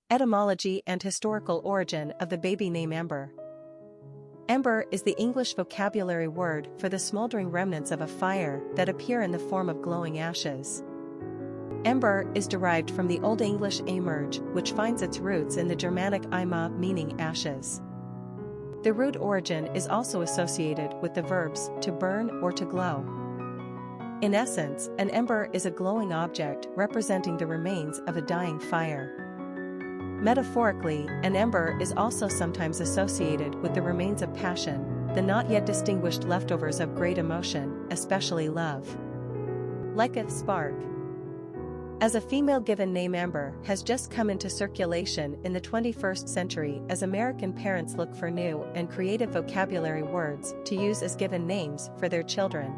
Etymology and historical origin of the baby name Ember. Ember is the English vocabulary word for the smoldering remnants of a fire that appear in the form of glowing ashes. Ember is derived from the Old English æmerge, which finds its roots in the Germanic aima, meaning ashes. The root origin is also associated with the verbs to burn or to glow. In essence, an ember is a glowing object representing the remains of a dying fire. Metaphorically, an ember is also sometimes associated with the remains of passion, the not yet distinguished leftovers of great emotion, especially love. Like a spark. As a female given name Ember has just come into circulation in the 21st century as American parents look for new and creative vocabulary words to use as given names for their children.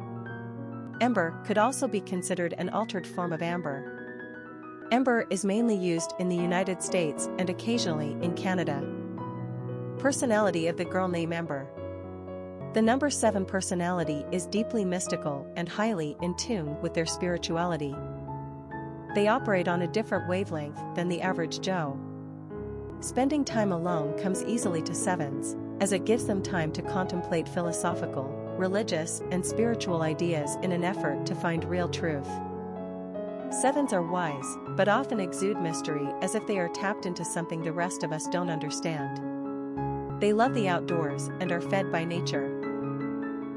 Ember could also be considered an altered form of amber. Ember is mainly used in the United States and occasionally in Canada. Personality of the girl name Ember. The number 7 personality is deeply mystical and highly in tune with their spirituality. They operate on a different wavelength than the average Joe. Spending time alone comes easily to 7s, as it gives them time to contemplate philosophical, religious, and spiritual ideas in an effort to find real truth. 7s are wise, but often exude mystery as if they are tapped into something the rest of us don't understand. They love the outdoors and are fed by nature.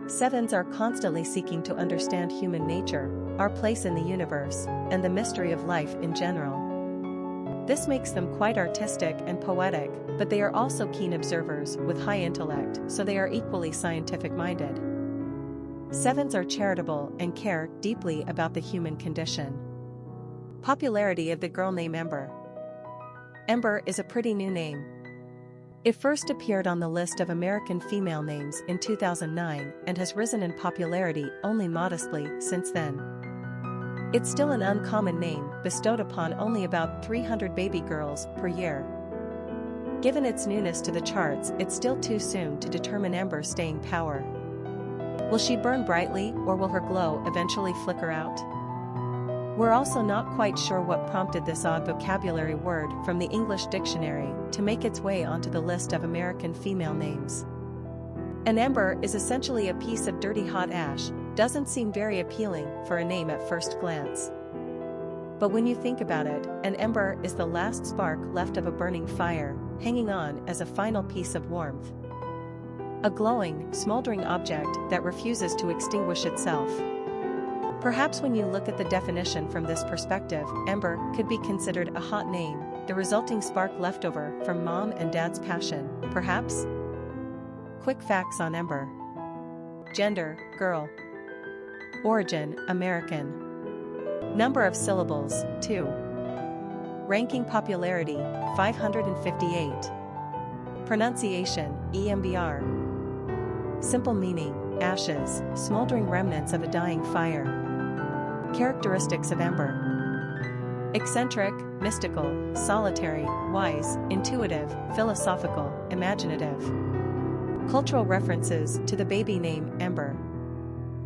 7s are constantly seeking to understand human nature, our place in the universe, and the mystery of life in general. This makes them quite artistic and poetic, but they are also keen observers with high intellect, so they are equally scientific-minded. 7s are charitable and care deeply about the human condition. Popularity of the girl name Ember. Ember is a pretty new name. It first appeared on the list of American female names in 2009 and has risen in popularity only modestly since then. It's still an uncommon name bestowed upon only about 300 baby girls per year. Given its newness to the charts, it's still too soon to determine Ember's staying power. Will she burn brightly, or will her glow eventually flicker out? We're also not quite sure what prompted this odd vocabulary word from the English dictionary to make its way onto the list of American female names. An ember is essentially a piece of dirty hot ash. Doesn't seem very appealing for a name at first glance. But when you think about it, an ember is the last spark left of a burning fire, hanging on as a final piece of warmth. A glowing, smoldering object that refuses to extinguish itself. Perhaps when you look at the definition from this perspective, Ember could be considered a hot name, the resulting spark left over from mom and dad's passion, perhaps? Quick facts on Ember. Gender, girl. Origin, American. Number of syllables, 2. Ranking popularity, 558. Pronunciation, Ember. Simple meaning, ashes, smoldering remnants of a dying fire. Characteristics of Ember. Eccentric, mystical, solitary, wise, intuitive, philosophical, imaginative. Cultural references to the baby name Ember.